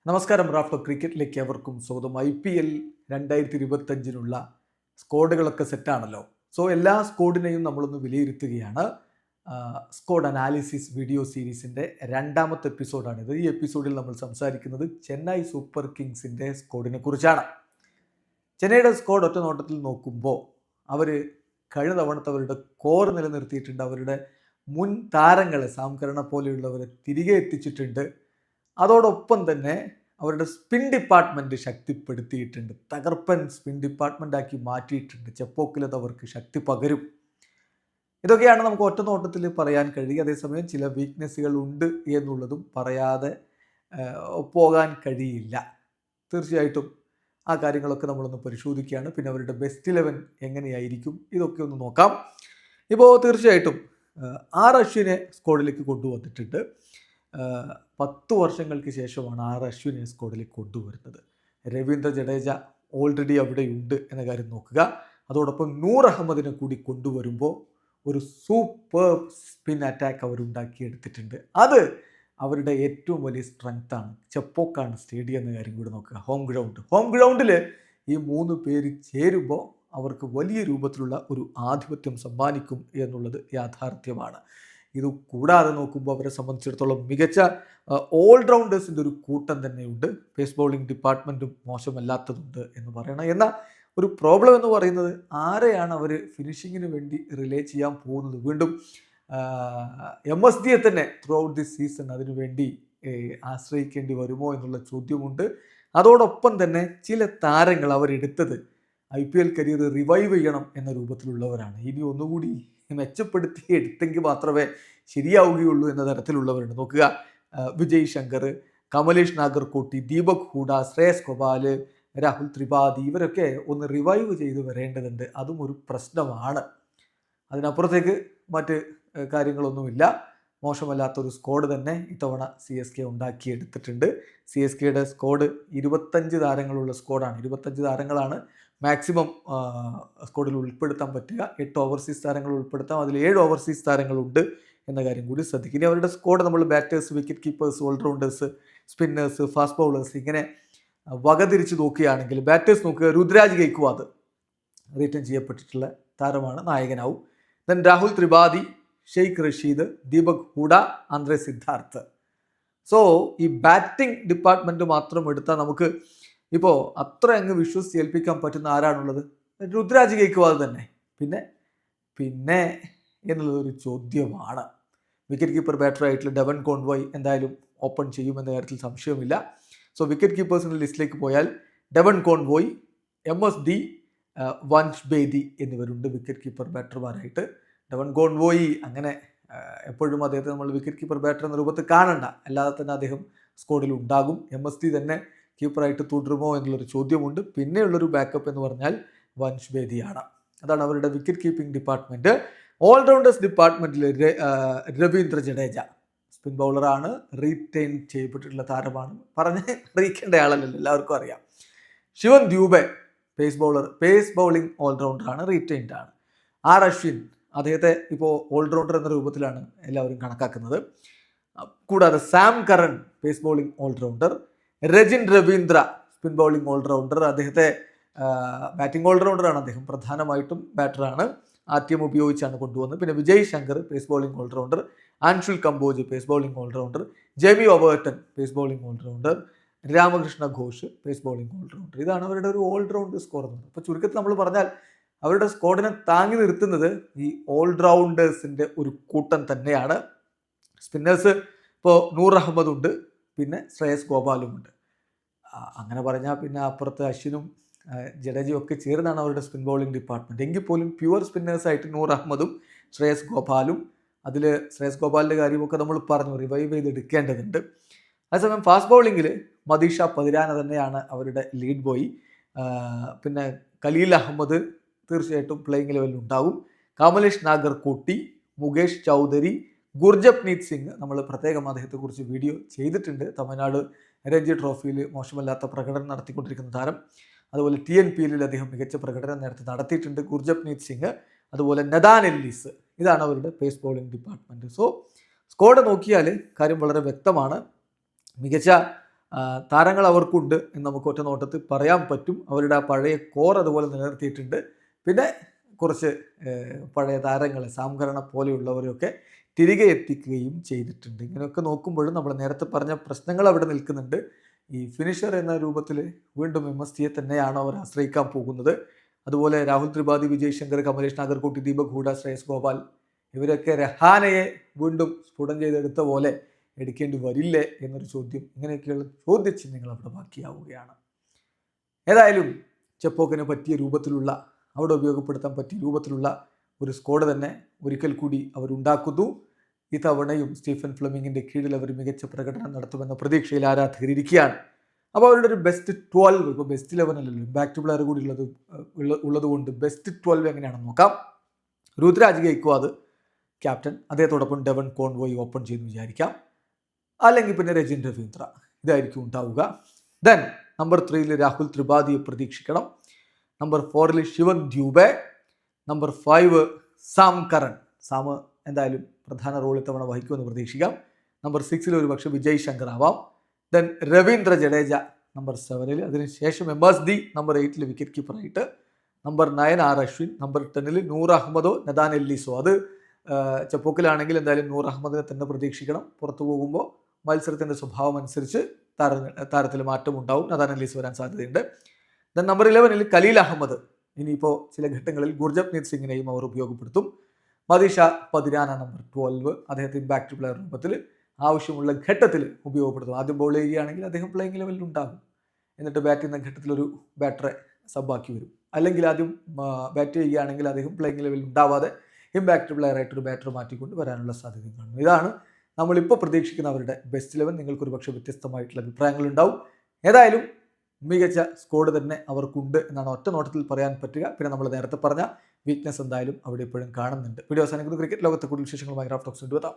നമസ്കാരം. റാഫ്റ്റോ ക്രിക്കറ്റിലേക്ക് അവർക്കും സ്വാഗതം. IPL 2025 സ്ക്വാഡുകളൊക്കെ സെറ്റാണല്ലോ. സോ എല്ലാ സ്ക്വാഡിനെയും നമ്മളൊന്ന് വിലയിരുത്തുകയാണ്. സ്ക്വാഡ് അനാലിസിസ് വീഡിയോ സീരീസിൻ്റെ രണ്ടാമത്തെ എപ്പിസോഡാണിത്. ഈ എപ്പിസോഡിൽ നമ്മൾ സംസാരിക്കുന്നത് ചെന്നൈ സൂപ്പർ കിങ്സിൻ്റെ സ്ക്വാഡിനെ കുറിച്ചാണ്. ചെന്നൈയുടെ സ്ക്വാഡ് ഒറ്റ നോട്ടത്തിൽ നോക്കുമ്പോൾ അവർ കഴിഞ്ഞ തവണത്തെ അവരുടെ കോർ നിലനിർത്തിയിട്ടുണ്ട്. അവരുടെ മുൻ താരങ്ങളെ സാംകരണ പോലെയുള്ളവരെ തിരികെ എത്തിച്ചിട്ടുണ്ട്. അതോടൊപ്പം തന്നെ അവരുടെ സ്പിൻ ഡിപ്പാർട്ട്മെൻറ്റ് ശക്തിപ്പെടുത്തിയിട്ടുണ്ട്. തകർപ്പൻ സ്പിൻ ഡിപ്പാർട്ട്മെൻറ്റാക്കി മാറ്റിയിട്ടുണ്ട്. ചെപ്പോക്കിലത് അവർക്ക് ശക്തി പകരും. ഇതൊക്കെയാണ് നമുക്ക് ഒറ്റ നോട്ടത്തിൽ പറയാൻ കഴിയുക. അതേസമയം ചില വീക്ക്നെസ്സുകൾ ഉണ്ട് എന്നുള്ളതും പറയാതെ പോകാൻ കഴിയില്ല. തീർച്ചയായിട്ടും ആ കാര്യങ്ങളൊക്കെ നമ്മളൊന്ന് പരിശോധിക്കുകയാണ്. പിന്നെ അവരുടെ ബെസ്റ്റ് 11 എങ്ങനെയായിരിക്കും ഇതൊക്കെ ഒന്ന് നോക്കാം. ഇപ്പോൾ തീർച്ചയായിട്ടും അശ്വിനെ സ്ക്വാഡിലേക്ക് കൊണ്ടുവന്നിട്ടുണ്ട്. 10 വർഷങ്ങൾക്ക് ശേഷമാണ് അശ്വിനെ സ്ക്വാഡിലേക്ക് കൊണ്ടുവരുന്നത്. രവീന്ദ്ര ജഡേജ ഓൾറെഡി അവിടെയുണ്ട് എന്ന കാര്യം നോക്കുക. അതോടൊപ്പം നൂർ അഹമ്മദിനെ കൂടി കൊണ്ടുവരുമ്പോൾ ഒരു സൂപ്പർ സ്പിൻ അറ്റാക്ക് അവരുണ്ടാക്കിയെടുത്തിട്ടുണ്ട്. അത് അവരുടെ ഏറ്റവും വലിയ സ്ട്രെങ്ത്താണ്. ചെപ്പോക്കാണ് സ്റ്റേഡിയം എന്ന കാര്യം കൂടി നോക്കുക. ഹോം ഗ്രൗണ്ടിൽ ഈ 3 പേര് ചേരുമ്പോൾ അവർക്ക് വലിയ രൂപത്തിലുള്ള ഒരു ആധിപത്യം സമ്മാനിക്കും എന്നുള്ളത് യാഥാർത്ഥ്യമാണ്. ഇത് കൂടാതെ നോക്കുമ്പോൾ അവരെ സംബന്ധിച്ചിടത്തോളം മികച്ച ഓൾറൗണ്ടേഴ്സിൻ്റെ ഒരു കൂട്ടം തന്നെയുണ്ട്. പേസ് ബൗളിംഗ് ഡിപ്പാർട്ട്മെൻറ്റും മോശമല്ലാത്തതുണ്ട് എന്ന് പറയണം. എന്നാൽ ഒരു പ്രോബ്ലം എന്ന് പറയുന്നത് ആരെയാണ് അവർ ഫിനിഷിങ്ങിന് വേണ്ടി റിലേ ചെയ്യാൻ പോകുന്നത്. വീണ്ടും MSDയെ തന്നെ ത്രൂ ഔട്ട് ദി സീസൺ അതിനുവേണ്ടി ആശ്രയിക്കേണ്ടി വരുമോ എന്നുള്ള ചോദ്യമുണ്ട്. അതോടൊപ്പം തന്നെ ചില താരങ്ങൾ അവരെടുത്തത് IPL കരിയർ റിവൈവ് ചെയ്യണം എന്ന രൂപത്തിലുള്ളവരാണ്. ഇനി ഒന്നുകൂടി മെച്ചപ്പെടുത്തി എടുത്തെങ്കിൽ മാത്രമേ ശരിയാവുകയുള്ളൂ എന്ന തരത്തിലുള്ളവരുണ്ട്. നോക്കുക, വിജയ് ശങ്കർ, കമലേഷ് നാഗർകോട്ടി, ദീപക് ഹൂഡ, ശ്രേയസ് ഗോപാൽ, രാഹുൽ ത്രിപാഠി ഇവരൊക്കെ ഒന്ന് റിവൈവ് ചെയ്ത് വരേണ്ടതുണ്ട്. അതും ഒരു പ്രശ്നമാണ്. അതിനപ്പുറത്തേക്ക് മറ്റ് കാര്യങ്ങളൊന്നുമില്ല. മോശമല്ലാത്തൊരു സ്ക്വാഡ് തന്നെ ഇത്തവണ CSK ഉണ്ടാക്കിയെടുത്തിട്ടുണ്ട്. CSKയുടെ സ്ക്വാഡ് 25 താരങ്ങളുള്ള സ്ക്വാഡാണ്. 25 താരങ്ങളാണ് മാക്സിമം സ്ക്വാഡിൽ ഉൾപ്പെടുത്താൻ പറ്റുക. 8 ഓവർസീസ് താരങ്ങൾ ഉൾപ്പെടുത്താം. അതിൽ 7 ഓവർസീസ് താരങ്ങളുണ്ട് എന്ന കാര്യം കൂടി ശ്രദ്ധിക്കുക. ഇനി അവരുടെ സ്ക്വാഡ് നമ്മൾ batters, wicket keepers, all-rounders, spinners, fast bowlers ഇങ്ങനെ വകതിരിച്ച് നോക്കുകയാണെങ്കിൽ ബാറ്റേഴ്സ് നോക്കുക, രുദ്രാജ് ഗെയ്ക്വാദ് റിട്ടേൺ ചെയ്യപ്പെട്ടിട്ടുള്ള താരമാണ്, നായകനാവും. ദെൻ രാഹുൽ ത്രിപാഠി, ഷെയ്ഖ് റഷീദ്, ദീപക് ഹൂഡ, ആന്ദ്രെ സിദ്ധാർത്ഥ്. സോ ഈ ബാറ്റിംഗ് ഡിപ്പാർട്ട്മെൻറ്റ് മാത്രം എടുത്താൽ നമുക്ക് ഇപ്പോൾ അത്ര അങ്ങ് വിശ്വസിച്ചേൽപ്പിക്കാൻ പറ്റുന്ന ആരാണുള്ളത്? രുദ്രാജ് ഗെയ്ക്വാദ് തന്നെ. പിന്നെ എന്നുള്ളതൊരു ചോദ്യമാണ്. വിക്കറ്റ് കീപ്പർ ബാറ്ററായിട്ടുള്ള ഡെവൻ കോൺവോയ് എന്തായാലും ഓപ്പൺ ചെയ്യുമെന്ന കാര്യത്തിൽ സംശയമില്ല. സോ വിക്കറ്റ് കീപ്പേഴ്സിൻ്റെ ലിസ്റ്റിലേക്ക് പോയാൽ Devon Conway, MSD, Vansh Bedi എന്നിവരുണ്ട് വിക്കറ്റ് കീപ്പർ ബാറ്റർമാരായിട്ട്. ഡെവൻ കോൺവോയ് അങ്ങനെ എപ്പോഴും അദ്ദേഹത്തെ നമ്മൾ വിക്കറ്റ് കീപ്പർ ബാറ്റർ എന്ന രൂപത്തിൽ കാണണ്ട, അല്ലാതെ തന്നെ അദ്ദേഹം സ്ക്വാഡിൽ ഉണ്ടാകും. MSD തന്നെ കീപ്പറായിട്ട് തുടരുമോ എന്നുള്ളൊരു ചോദ്യമുണ്ട്. പിന്നെയുള്ളൊരു ബാക്കപ്പ് എന്ന് പറഞ്ഞാൽ വൻഷ് ബേദിയാണ്. അതാണ് അവരുടെ വിക്കറ്റ് കീപ്പിംഗ് ഡിപ്പാർട്ട്മെൻറ്റ്. ഓൾറൗണ്ടേഴ്സ് ഡിപ്പാർട്ട്മെൻറ്റിൽ രവീന്ദ്ര ജഡേജ സ്പിൻ ബൗളറാണ്, റീറ്റെയിൻ ചെയ്യപ്പെട്ടിട്ടുള്ള താരമാണ്. പറഞ്ഞ് അറിയിക്കേണ്ട ആളല്ലല്ലോ, എല്ലാവർക്കും അറിയാം. ശിവൻ ദ്യൂബെ പേസ് ബൗളിംഗ് ഓൾറൗണ്ടറാണ്, റീറ്റെയിൻഡ് ആണ്. അശ്വിൻ അദ്ദേഹത്തെ ഇപ്പോൾ ഓൾറൗണ്ടർ എന്ന രൂപത്തിലാണ് എല്ലാവരും കണക്കാക്കുന്നത്. കൂടാതെ Sam Curran pace bowling all rounder, Rachin Ravindra spin bowling all rounder. അദ്ദേഹത്തെ ബാറ്റിംഗ് ഓൾറൗണ്ടറാണ്, അദ്ദേഹം പ്രധാനമായിട്ടും ബാറ്ററാണ്. RTM ഉപയോഗിച്ചാണ് കൊണ്ടുവന്നത്. പിന്നെ Vijay Shankar pace bowling all rounder, Anshul Kamboj pace bowling all rounder, Jamie Overton pace bowling all rounder, Ramakrishna Ghosh pace bowling all rounder. ഇതാണ് അവരുടെ ഒരു ഓൾറൗണ്ട് സ്കോർ എന്ന് പറയുന്നത്. അപ്പോൾ ചുരുക്കത്തിൽ നമ്മൾ പറഞ്ഞാൽ അവരുടെ സ്ക്വാഡിനെ താങ്ങി നിർത്തുന്നത് ഈ ഓൾറൗണ്ടേഴ്സിൻ്റെ ഒരു കൂട്ടം തന്നെയാണ്. സ്പിന്നേഴ്സ് ഇപ്പോൾ നൂർ അഹമ്മദ് ഉണ്ട്, പിന്നെ ശ്രേയസ് ഗോപാലും ഉണ്ട്. അങ്ങനെ പറഞ്ഞാൽ പിന്നെ അപ്പുറത്ത് അശ്വിനും ജഡേജയും ഒക്കെ ചേർന്നാണ് അവരുടെ സ്പിൻ ബൗളിംഗ് ഡിപ്പാർട്ട്മെൻറ്റ്. എങ്കിൽ പോലും പ്യുവർ സ്പിന്നേഴ്സായിട്ട് നൂർ അഹമ്മദും ശ്രേയസ് ഗോപാലും. അതിൽ ശ്രേയസ് ഗോപാലിൻ്റെ കാര്യമൊക്കെ നമ്മൾ പറഞ്ഞു, റിവൈവ് ചെയ്തെടുക്കേണ്ടതുണ്ട്. അതേസമയം ഫാസ്റ്റ് ബൗളിങ്ങിൽ മദീഷ പതിരാന തന്നെയാണ് അവരുടെ ലീഡ് ബോയ്. പിന്നെ ഖലീൽ അഹമ്മദ് തീർച്ചയായിട്ടും പ്ലേയിങ് ലെവലിൽ ഉണ്ടാകും. കമലേഷ് നാഗർകോട്ടി, മുകേഷ് ചൗധരി, ഗുർജപ്നീത് സിംഗ്, നമ്മൾ പ്രത്യേകം അദ്ദേഹത്തെക്കുറിച്ച് വീഡിയോ ചെയ്തിട്ടുണ്ട്. തമിഴ്നാട് രഞ്ജി ട്രോഫിയിൽ മോശമല്ലാത്ത പ്രകടനം നടത്തിക്കൊണ്ടിരിക്കുന്ന താരം. അതുപോലെ TNPL അദ്ദേഹം മികച്ച പ്രകടനം നേരത്തെ നടത്തിയിട്ടുണ്ട്. ഗുർജപ്നീത് സിംഗ്, അതുപോലെ നദാൻ എല്ലീസ്. ഇതാണ് അവരുടെ pace bowling department. So squad നോക്കിയാൽ കാര്യം വളരെ വ്യക്തമാണ്. മികച്ച താരങ്ങൾ അവർക്കുണ്ട് എന്ന് നമുക്ക് ഒറ്റ നോട്ടത്തിൽ പറയാൻ പറ്റും. അവരുടെ ആ പഴയ കോർ അതുപോലെ നിലനിർത്തിയിട്ടുണ്ട്. പിന്നെ കുറച്ച് പഴയ താരങ്ങളെ സാംകരണ പോലെയുള്ളവരെയൊക്കെ തിരികെ എത്തിക്കുകയും ചെയ്തിട്ടുണ്ട്. ഇങ്ങനെയൊക്കെ നോക്കുമ്പോഴും നമ്മൾ നേരത്തെ പറഞ്ഞ പ്രശ്നങ്ങൾ അവിടെ നിൽക്കുന്നുണ്ട്. ഈ ഫിനിഷർ എന്ന രൂപത്തിൽ വീണ്ടും MSD തന്നെയാണ് അവർ ആശ്രയിക്കാൻ പോകുന്നത്. അതുപോലെ രാഹുൽ ത്രിപാഠി, വിജയ് ശങ്കർ, കമലേഷ് നാഗർകോട്ടി, ദീപക് ഹൂഡ, ശ്രേയസ് ഗോപാൽ ഇവരൊക്കെ രഹാനയെ വീണ്ടും സ്ഫുടം ചെയ്തെടുത്ത പോലെ എടുക്കേണ്ടി വരില്ലേ എന്നൊരു ചോദ്യം, ഇങ്ങനെയൊക്കെയുള്ള ചോദ്യചിഹ്നങ്ങൾ അവിടെ ബാക്കിയാവുകയാണ്. ഏതായാലും ചെപ്പോക്കിന് പറ്റിയ രൂപത്തിലുള്ള, അവിടെ ഉപയോഗപ്പെടുത്താൻ പറ്റിയ രൂപത്തിലുള്ള ഒരു സ്ക്വാഡ് തന്നെ ഒരിക്കൽ കൂടി അവരുണ്ടാക്കുന്നു. ഇത്തവണയും സ്റ്റീഫൻ ഫ്ലെമിങ്ങിൻ്റെ കീഴിൽ അവർ മികച്ച പ്രകടനം നടത്തുമെന്ന പ്രതീക്ഷയിൽ ആരാധകരിക്കുകയാണ്. അപ്പോൾ അവരുടെ ഒരു ബെസ്റ്റ് 12, ഇപ്പോൾ ബെസ്റ്റ് 11 അല്ലല്ലോ, ഇമ്പാക്റ്റ് പ്ലെയർ കൂടി ഉള്ളതുകൊണ്ട് ബെസ്റ്റ് 12 എങ്ങനെയാണെന്ന് നോക്കാം. രുദ്രാജ് ഗെയ്ക്വാദ് ക്യാപ്റ്റൻ, അദ്ദേഹത്തോടൊപ്പം ഡെവൻ കോൺവോയ് ഓപ്പൺ ചെയ്യുന്നു വിചാരിക്കാം. അല്ലെങ്കിൽ പിന്നെ രജിൻ രവീന്ദ്ര, ഇതായിരിക്കും ഉണ്ടാവുക. ദെൻ നമ്പർ 3 രാഹുൽ ത്രിപാഠിയെ പ്രതീക്ഷിക്കണം. Number 4 Shivam Dube. Number 5 Sam Curran. Sam എന്തായാലും പ്രധാന റോൾ ഇത്തവണ വഹിക്കുമെന്ന് പ്രതീക്ഷിക്കാം. നമ്പർ 6 ഒരു പക്ഷേ വിജയ് ശങ്കർ ആവാം. Then Ravindra Jadeja number 7. അതിനുശേഷം MSD നമ്പർ 8 വിക്കറ്റ് കീപ്പറായിട്ട്. Number 9 R Ashwin. Number 10 Noor അഹമ്മദോ നദാൻ എല്ലിസോ. അത് ചെപ്പോക്കിലാണെങ്കിൽ എന്തായാലും നൂർ അഹമ്മദിനെ തന്നെ പ്രതീക്ഷിക്കണം. പുറത്തു പോകുമ്പോൾ മത്സരത്തിൻ്റെ സ്വഭാവം അനുസരിച്ച് താരത്തിൽ മാറ്റം ഉണ്ടാവും. നദാൻ എല്ലിസോ വരാൻ സാധ്യതയുണ്ട്. Then number 11 Khaleel Ahmed. ഇനിയിപ്പോൾ ചില ഘട്ടങ്ങളിൽ ഗുർജപ്രീത് സിംഗിനെയും അവർ ഉപയോഗപ്പെടുത്തും. മദീഷ പതിരാന നമ്പർ 12, അദ്ദേഹത്തെ ഇമ്പാക്റ്റ് പ്ലെയർ രൂപത്തിൽ ആവശ്യമുള്ള ഘട്ടത്തിൽ ഉപയോഗപ്പെടുത്തും. ആദ്യം ബോൾ ചെയ്യുകയാണെങ്കിൽ അദ്ദേഹം പ്ലേയിങ് ലെവലിൽ ഉണ്ടാകും. എന്നിട്ട് ബാറ്റ് ചെയ്യുന്ന ഘട്ടത്തിലൊരു ബാറ്ററെ സബ്ബാക്കി വരും. അല്ലെങ്കിൽ ആദ്യം ബാറ്റ് ചെയ്യുകയാണെങ്കിൽ അദ്ദേഹം പ്ലേയിങ് ലെവലിൽ ഉണ്ടാവാതെ ഇമ്പാക്റ്റ് പ്ലെയറായിട്ടൊരു ബാറ്റർ മാറ്റിക്കൊണ്ട് വരാനുള്ള സാധ്യതയും കാണുന്നു. ഇതാണ് നമ്മളിപ്പോൾ പ്രതീക്ഷിക്കുന്ന അവരുടെ ബെസ്റ്റ് 11. നിങ്ങൾക്കൊരു പക്ഷേ വ്യത്യസ്തമായിട്ടുള്ള അഭിപ്രായങ്ങളുണ്ടാവും. ഏതായാലും മികച്ച സ്കോഡ് തന്നെ അവർക്കുണ്ട് എന്നാണ് ഒറ്റ നോട്ടത്തിൽ പറയാൻ പറ്റുക. പിന്നെ നമ്മൾ നേരത്തെ പറഞ്ഞ വീക്ക്നെസ് എന്തായാലും അവിടെ ഇപ്പോഴും കാണുന്നുണ്ട്. വീഡിയോ അവസാനിക്കുന്നു. ക്രിക്കറ്റ് ലോകത്തെ കൂടുതൽ വിശേഷങ്ങളുമായി റാഫ് ടോക്സ് കൊണ്ടുവെത്താം.